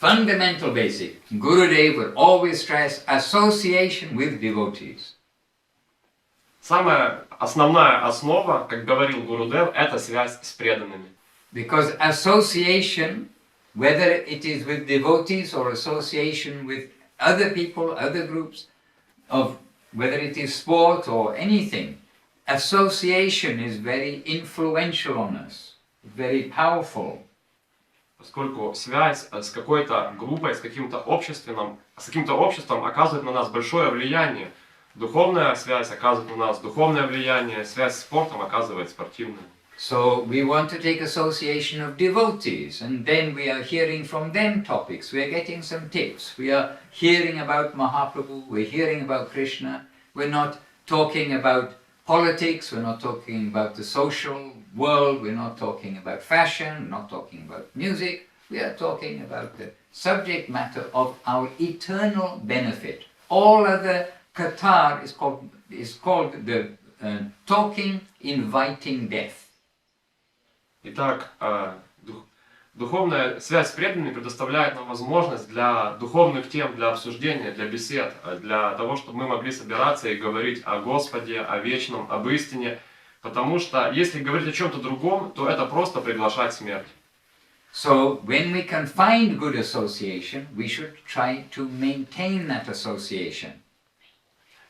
fundamental basic, Gurudev would always stress association with devotees. Самая основная основа, как говорил Гурудев, это связь с преданными. Because association, whether it is with devotees or association with other people, other groups, of whether it is sport or anything, association is very influential on us, very powerful. Поскольку связь с какой-то группой, с каким-то обществом оказывает на нас большое влияние. Духовная связь оказывает на нас духовное влияние, связь с спортом оказывает спортивное. So we want to take association of devotees, and then we are hearing from them topics, we are getting some tips, we are hearing about Mahaprabhu, we're hearing about Krishna, we're not talking about politics, we're not talking about the social world, we're not talking about fashion, we're not talking about music, we are talking about the subject matter of our eternal benefit. All other Qatar is called the talking, inviting death. Итак, духовная связь с преданными предоставляет нам возможность для духовных тем, для обсуждения, для бесед, для того, чтобы мы могли собираться и говорить о Господе, о вечном, об истине. Потому что если говорить о чем-то другом, то это просто приглашать смерть. So when we can find good association, we should try to maintain that association.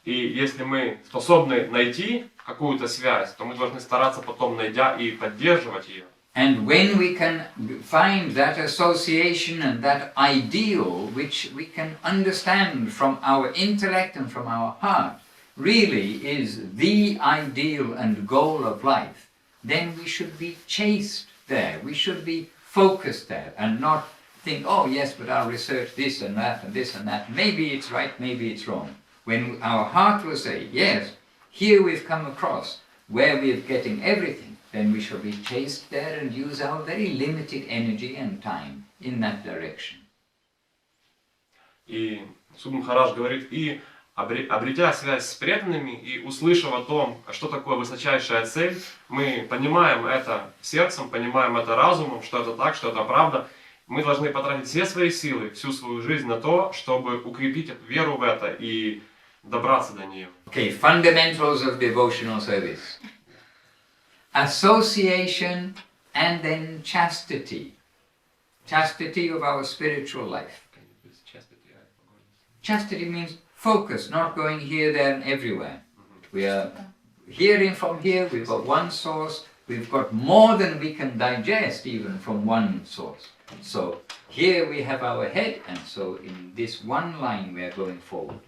И если мы способны найти какую-то связь, то мы должны стараться потом, найдя и поддерживать ее. And when we can find that association and that ideal which we can understand from our intellect and from our heart really is the ideal and goal of life, then we should be chaste there, we should be focused there and not think, oh yes, but I'll research this and that and this and that, maybe it's right, maybe it's wrong. When our heart will say, yes, here we've come across where we're getting everything, then we shall be chaste there and use our very limited energy and time in that direction. И Суд Махарадж говорит, и обретя связь с преданными и услышав о том, что такое высочайшая цель, мы понимаем это сердцем, понимаем это разумом, что это так, что это правда. Мы должны потратить все свои силы, всю свою жизнь на то, чтобы укрепить веру в это и добраться до нее. Okay, fundamentals of devotional service. Association and then chastity. Chastity of our spiritual life. Chastity means focus, not going here, there and everywhere. We are hearing from here, we've got one source, we've got more than we can digest even from one source. So here we have our head, and so in this one line we are going forward.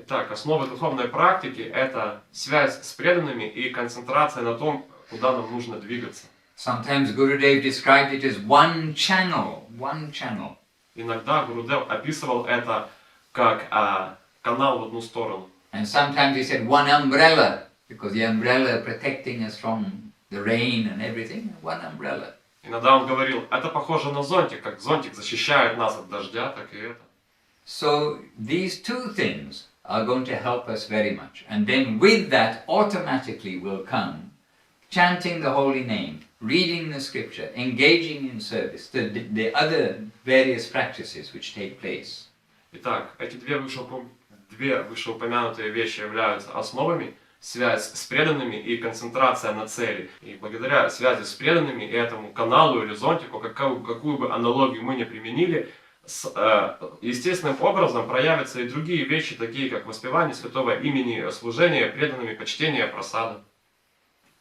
Итак, основа духовной практики – это связь с преданными и концентрация на том, куда нам нужно двигаться. Sometimes Gurudev described it as one channel, one channel. Иногда Гурудев описывал это как канал в одну сторону. And sometimes he said one umbrella, because the umbrella protecting us from the rain and everything, one umbrella. Иногда он говорил, это похоже на зонтик, как зонтик защищает нас от дождя, так и это. So these two things are going to help us very much. And then with that automatically will come chanting the holy name, reading the scripture, engaging in service, the other various practices which take place. Итак, эти две вышеупомянутые вещи являются основами, связь с преданными и концентрация на цели. И благодаря связи с преданными и этому каналу или зонтику, какую бы аналогию мы ни применили, естественным образом проявятся и другие вещи, такие как воспевание святого имени, служение преданными, почтение, просада.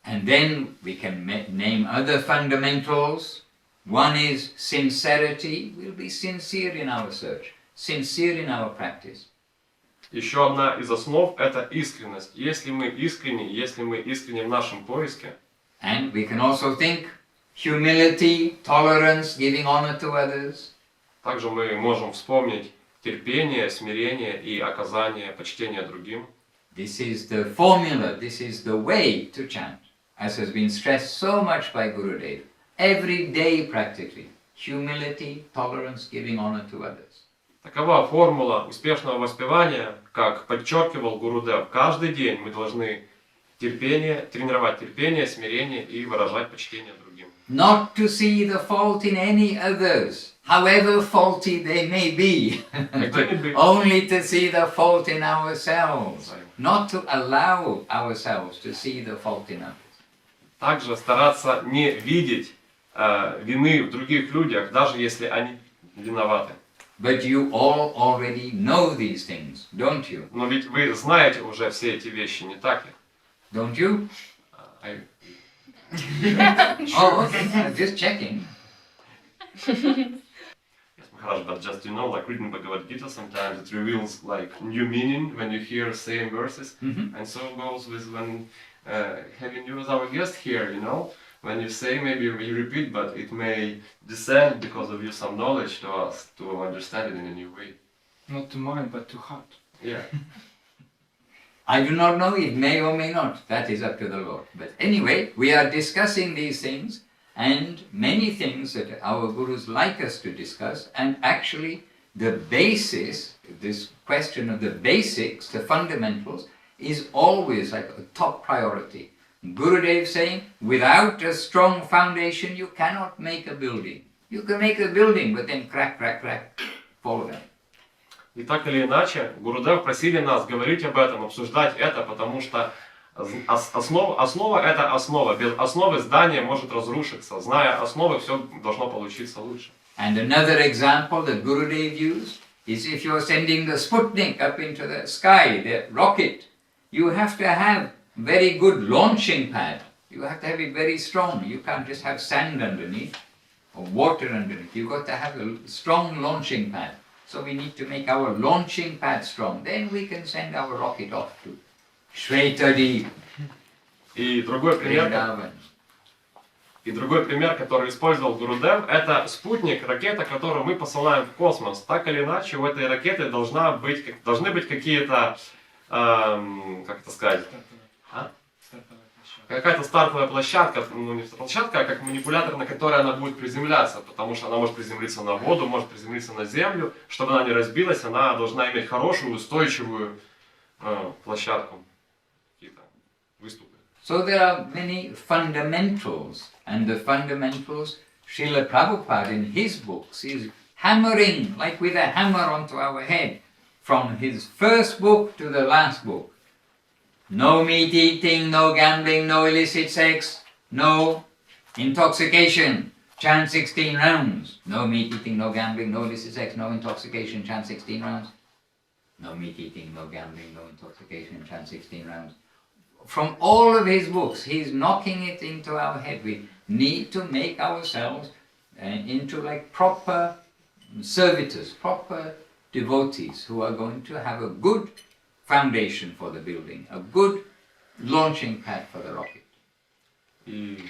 And then we can name other fundamentals. One is sincerity. We'll be sincere in our search, sincere in our practice. Еще одна из основ – это искренность. Если мы искренни в нашем поиске. And we can also think humility, tolerance, giving honor to others. Также мы можем вспомнить терпение, смирение и оказание почтения другим. This is the formula, this is the way to chant, as has been stressed so much by Gurudev. Every day practically, humility, tolerance, giving honor to others. Такова формула успешного воспевания, как подчеркивал Гурудев. Каждый день мы должны тренировать терпение, смирение и выражать почтение другим. Not to see the fault in any others, however faulty they may be, only to see the fault in ourselves, not to allow ourselves to see the fault in others. Также стараться не видеть вины в других людях, даже если они виноваты. But you all already know these things, don't you? Но ведь вы знаете уже все эти вещи, не так ли? Don't you? I- Oh, okay. I'm just checking. Yes, Maharaj, but just like reading Bhagavad Gita, sometimes it reveals like new meaning when you hear same verses, and so goes with when having you as our guest here, when you say maybe we repeat, but it may descend because of you some knowledge to us to understand it in a new way. Not to mind, but to heart. Yeah. I do not know, it may or may not. That is up to the Lord. But anyway, we are discussing these things and many things that our gurus like us to discuss, and actually the basis, this question of the basics, the fundamentals, is always like a top priority. Gurudev saying, without a strong foundation you cannot make a building. You can make a building, but then crack, crack, crack, fall down. И так или иначе, Гурудев просили нас говорить об этом, обсуждать это, потому что основа это основа. Без основы здание может разрушиться. Зная основы, все должно получиться лучше. And another example that Gurudev used is if you're sending the Sputnik up into the sky, the rocket, you have to have very good launching pad. You have to have it very strong. You can't just have sand underneath or water underneath. You've got to have a strong launching pad. So we need to make our launching pad strong. Then we can send our rocket off to Shvetadi, И другой пример, который использовал Гурудев, это спутник, ракета, которую мы посылаем в космос. Так или иначе, у этой ракеты должны быть какие-то, как это сказать, какая-то стартовая площадка, ну не площадка, а как манипулятор, на которой она будет приземляться, потому что она может приземлиться на воду, может приземлиться на землю. Чтобы она не разбилась, она должна иметь хорошую, устойчивую площадку, какие-то выступы. So there are many fundamentals, and the fundamentals, Srila Prabhupada in his books is hammering, like with a hammer onto our head, from his first book to the last book. No meat eating, no gambling, no illicit sex, no intoxication, chant 16 rounds. No meat eating, no gambling, no illicit sex, no intoxication, chant 16 rounds. No meat eating, no gambling, no intoxication, chant 16 rounds. From all of his books, he's knocking it into our head. We need to make ourselves into like proper servitors, proper devotees who are going to have a good foundation for the building, a good launching pad for the rocket. И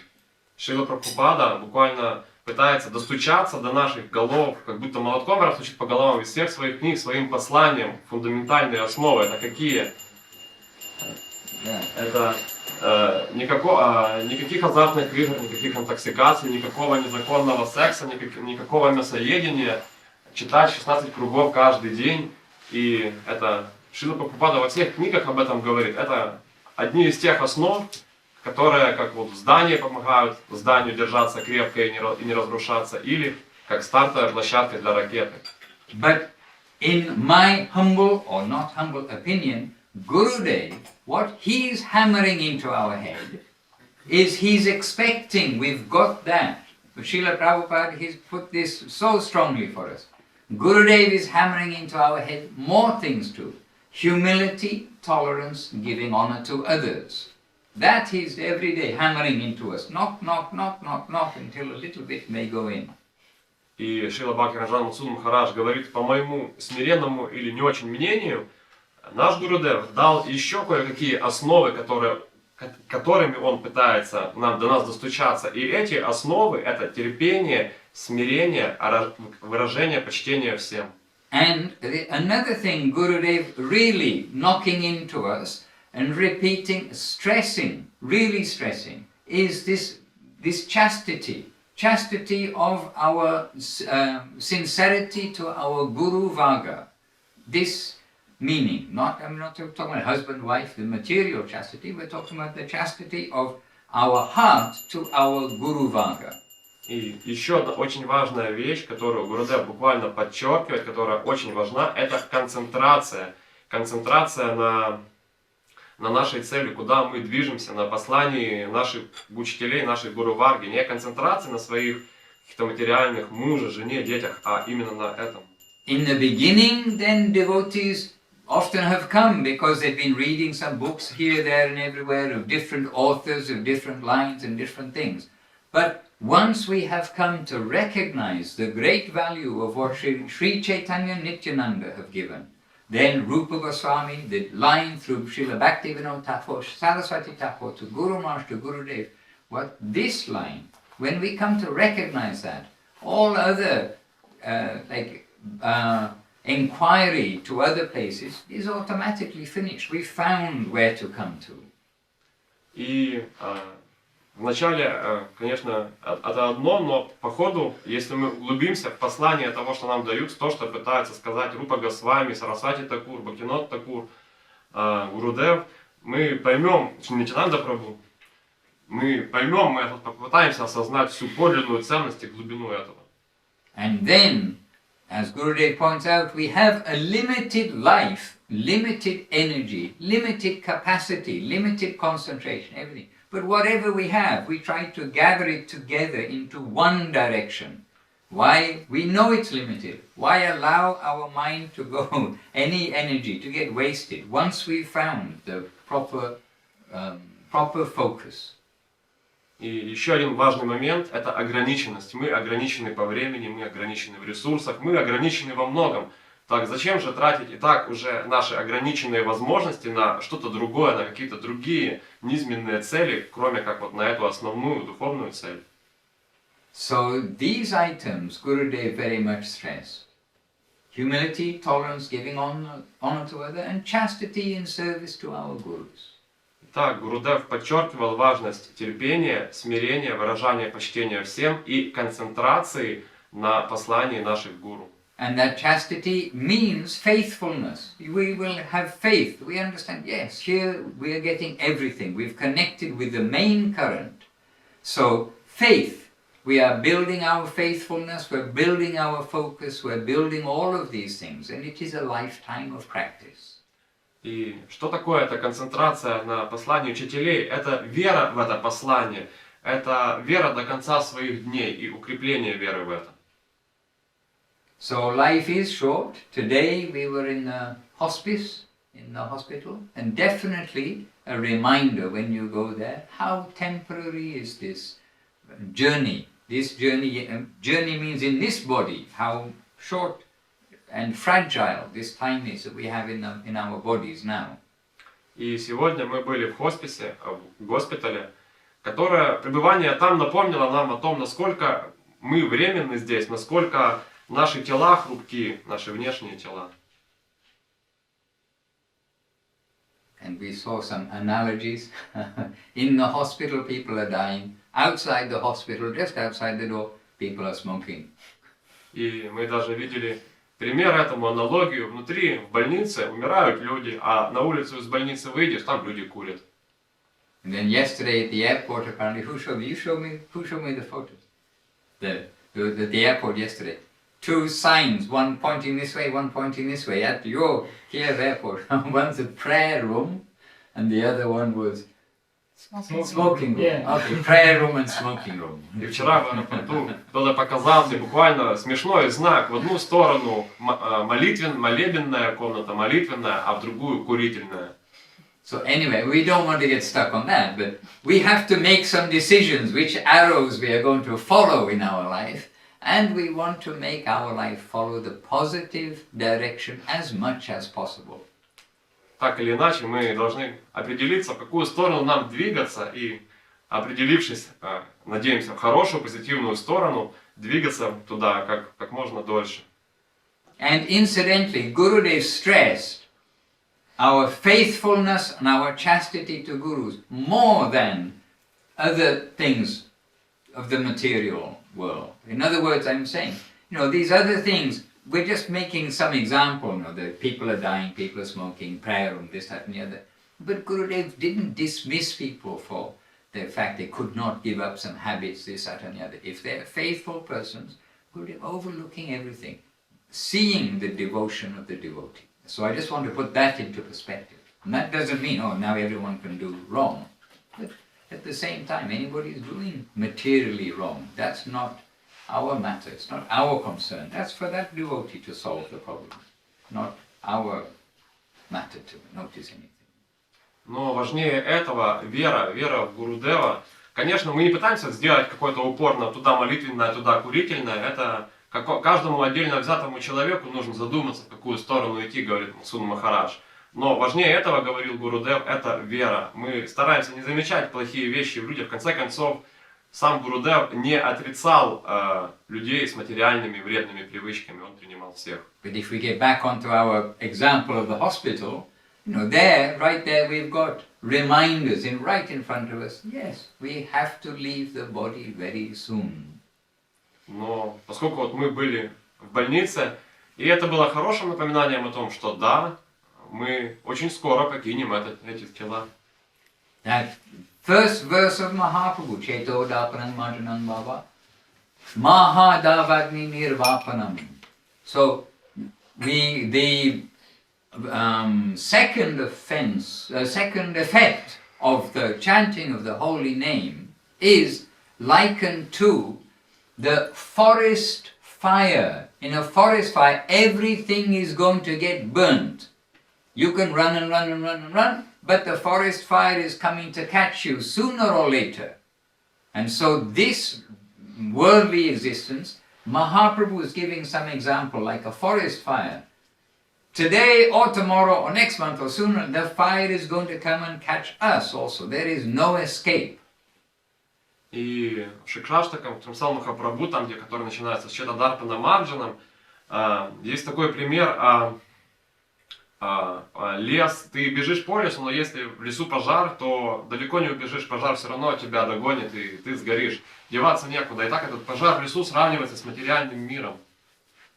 Шрила Прабхупада буквально пытается достучаться до наших голов, как будто молотком расстучит по головам из всех своих книг, своим посланием. Фундаментальные основы, это какие? Это никаких азартных игр, никаких интоксикаций, никакого незаконного секса, никакого мясоедения, читать 16 кругов каждый день. И это Шрила Прабхупада во всех книгах об этом говорит. Это одни из тех основ, которые как вот в здании помогают зданию держаться крепко и не разрушаться, или как стартовая площадка для ракеты. But in my humble or not humble opinion, Gurudev, what he's hammering into our head is he's expecting we've got that. Srila Prabhupada, he's put this so strongly for us. Gurudev is hammering into our head more things too. Humility, tolerance, giving honor to others. That he's every day hammering into us. Knock, knock, knock, knock, knock, until a little bit may go in. И Шрила Мадхусудан Махарадж говорит, по моему смиренному или не очень мнению, наш Гурудев дал еще кое-какие основы, которыми он пытается до нас достучаться. И эти основы — это терпение, смирение, выражение почтения всем. And another thing Gurudev really knocking into us and repeating, really stressing, is this chastity. Chastity of our sincerity to our Guru Vaga. This meaning, I'm not talking about husband, wife, the material chastity, we're talking about the chastity of our heart to our Guru Vaga. И еще одна очень важная вещь, которую Гурудев буквально подчеркивает, которая очень важна, это концентрация. Концентрация на нашей цели, куда мы движемся, на послании наших учителей, наших гуру-варги. Не концентрация на своих каких-то материальных, муже, жене, детях, а именно на этом. In the beginning, then devotees often have come because they've been reading some books here, there and everywhere of different authors, of different lines and different things. But once we have come to recognize the great value of what Sri Chaitanya and Nityananda have given, then Rupa Goswami, the line through Srila Bhaktivinoda Thakur, Saraswati Thakur to Guru Maharaj to Gurudev, what this line, when we come to recognize that, all other inquiry to other places is automatically finished. We found where to come to. И вначале, конечно, это одно, но по ходу, если мы углубимся в послание того, что нам дают, то, что пытается сказать Рупа Госвами, Сарасвати Такур, Бхактивинода Такур, Гурудев, мы поймем, Нитянанда Прабху, мы поймем, мы попытаемся осознать всю подлинную ценность и глубину этого. And then, as Gurudev points out, we have a limited life, limited energy, limited capacity, limited concentration, everything. But whatever we have, we try to gather it together into one direction. Why? We know it's limited. Why allow our mind to go, any energy to get wasted, once we've found the proper focus? И еще один важный момент – это ограниченность. Мы ограничены по времени, мы ограничены в ресурсах, мы ограничены во многом. Так зачем же тратить и так уже наши ограниченные возможности на что-то другое, на какие-то другие низменные цели, кроме как вот на эту основную духовную цель? So these items Gurudev very much stressed. Humility, tolerance, giving honor to others, and chastity in service to our gurus. Так, Гурудев подчеркивал важность терпения, смирения, выражания почтения всем и концентрации на послании наших гуру. And that chastity means faithfulness. We will have faith. We understand, yes, here we are getting everything. We've connected with the main current. So, faith. We are building our faithfulness, we're building our focus, we're building all of these things. And it is a lifetime of practice. И что такое эта концентрация на послании учителей? Это вера в это послание, это вера до конца своих дней и укрепление веры в это. So life is short. Today we were in the hospice, in the hospital, and definitely a reminder when you go there, how temporary is this journey. This journey means in this body, how short and fragile this time is that we have in our bodies now. И сегодня мы были в хосписе, в госпитале, которое пребывание там напомнило нам о том, насколько мы временны здесь, насколько наши тела хрупки, наши внешние тела. And we saw some analogies. In the hospital people are dying. Outside the hospital, just outside the door, people are smoking. И мы даже видели пример этому, аналогию. Внутри, в больнице, умирают люди, а на улицу из больницы выйдешь, там люди курят. And then yesterday at the airport, apparently, who showed me the photos? The airport yesterday. Two signs, one pointing this way, one pointing this way, at your Kiev airport. One's a prayer room, and the other one was smoking room. Yeah. Okay, prayer room and smoking room. И вчера в аэропорту кто-то показал мне буквально смешной знак. В одну сторону молебенная комната, молитвенная, а в другую курительная. So anyway, we don't want to get stuck on that, but we have to make some decisions which arrows we are going to follow in our life, and we want to make our life follow the positive direction as much as possible. Так или иначе, мы должны определиться, в какую сторону нам двигаться, и определившись, надеемся, в хорошую, позитивную сторону, двигаться туда как можно дольше. And incidentally, Gurudev stressed our faithfulness and our chastity to gurus more than other things of the material world. In other words, I'm saying, these other things, we're just making some example, that people are dying, people are smoking, prayer room, this, that and the other. But Gurudev didn't dismiss people for the fact they could not give up some habits, this, that and the other. If they're faithful persons, who live overlooking everything, seeing the devotion of the devotee. So I just want to put that into perspective. And that doesn't mean, oh, now everyone can do wrong. But at the same time, anybody is doing materially wrong. That's not our matter, it's not our concern. That's for that devotee to solve the problem, not our matter to notice anything. Но важнее этого вера в Гурудева. Конечно, мы не пытаемся сделать какой-то упор на туда молитвенное, туда курительное. Это каждому отдельно взятому человеку нужно задуматься, в какую сторону идти, говорит Мадхусудан Махарадж. Но важнее этого, говорил Гурудев, это вера. Мы стараемся не замечать плохие вещи в людях. В конце концов, сам Гурудев не отрицал людей с материальными вредными привычками. Он принимал всех. But if we get back onto our example of the hospital, you know, right there, we've got reminders right in front of us. Yes, we have to leave the body very soon. Но поскольку вот мы были в больнице, и это было хорошим напоминанием о том, что да, мы очень скоро покинем эти тела. That first verse of Mahaprabhu, Cheto Dapanam Marjanam Baba, Mahadavagni Nirvapanam. So the second effect of the chanting of the holy name is likened to the forest fire. In a forest fire, everything is going to get burnt. You can run and run and run and run, but the forest fire is coming to catch you sooner or later. And so this worldly existence, Mahaprabhu is giving some example like a forest fire. Today or tomorrow or next month or sooner, the fire is going to come and catch us also. There is no escape. И в Шикшаштакам, в Тримсал Махапрабху, там, который начинается с Четадарпана Марджаном, есть такой пример, лес, ты бежишь по лесу, но если в лесу пожар, то далеко не убежишь, пожар все равно тебя догонит, и ты сгоришь. Деваться некуда. И так этот пожар в лесу сравнивается с материальным миром.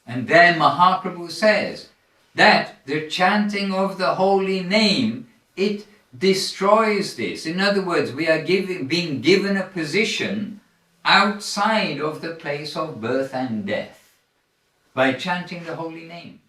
And then Mahaprabhu says that the chanting of the holy name, it destroys this. In other words, we are being given a position outside of the place of birth and death by chanting the holy name.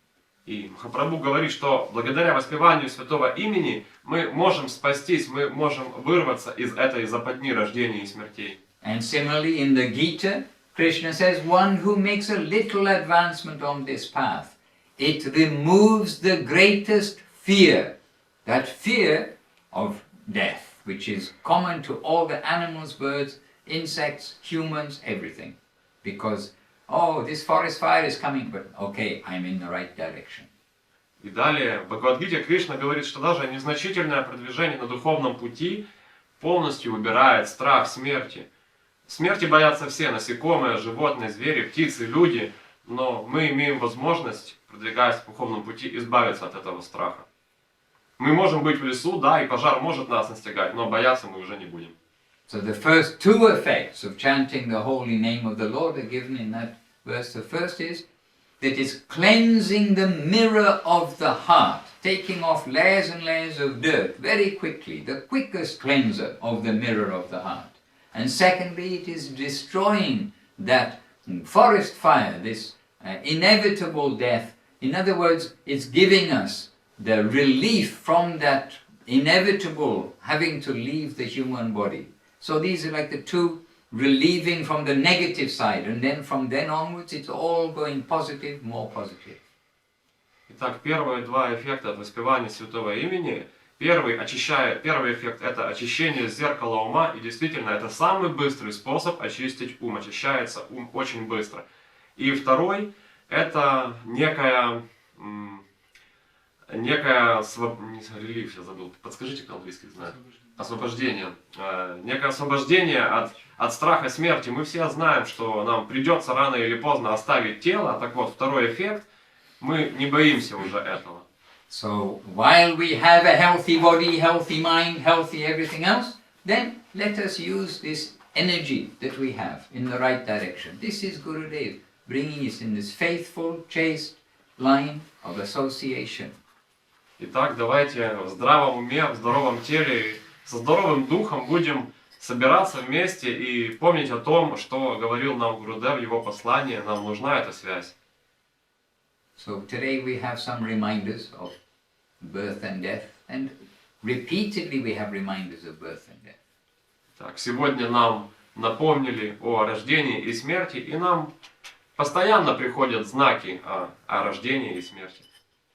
И Махапрабху говорит, что благодаря воспеванию святого имени мы можем спастись, мы можем вырваться из этой западни рождения и смертей. And similarly in the Gita, Krishna says, one who makes a little advancement on this path, it removes the greatest fear, that fear of death, which is common to all the animals, birds, insects, humans, everything. Because, oh, this forest fire is coming, but okay, I'm in the right direction. И далее в Бхагавад-гите Кришна говорит, что даже незначительное продвижение на духовном пути полностью убирает страх смерти. Смерти боятся все, насекомые, животные, звери, птицы, люди, но мы имеем возможность, продвигаясь по духовному пути, избавиться от этого страха. Мы можем быть в лесу, да, и пожар может нас настигать, но бояться мы уже не будем. So the first two effects of chanting the holy name of the Lord are given in that verse. The first is that it's cleansing the mirror of the heart, taking off layers and layers of dirt very quickly, the quickest cleanser of the mirror of the heart. And secondly, it is destroying that forest fire, this inevitable death. In other words, it's giving us the relief from that inevitable having to leave the human body. So these are like the two, relieving from the negative side, and then from then onwards it's all going positive, more positive. Итак, первые два эффекта от воспевания святого имени. Первый эффект – это очищение зеркала ума, и действительно это самый быстрый способ очистить ум. Очищается ум очень быстро. И второй – это некое релиф, я забыл, подскажите, кто английский знает. Освобождение. Некое освобождение от страха смерти. Мы все знаем, что нам придется рано или поздно оставить тело. Так вот, второй эффект – мы не боимся уже этого. So while we have a healthy body, healthy mind, healthy everything else, then let us use this energy that we have in the right direction. This is Gurudev bringing us in this faithful, chaste line of association. Итак, давайте в здравом уме, в здоровом теле, со здоровым духом будем собираться вместе и помнить о том, что говорил нам Гурудев в его послании. Нам нужна эта связь. So today we have some reminders of birth and death, and repeatedly we have reminders of birth and death. Так, сегодня нам напомнили о рождении и смерти, и нам постоянно приходят знаки о рождении и смерти.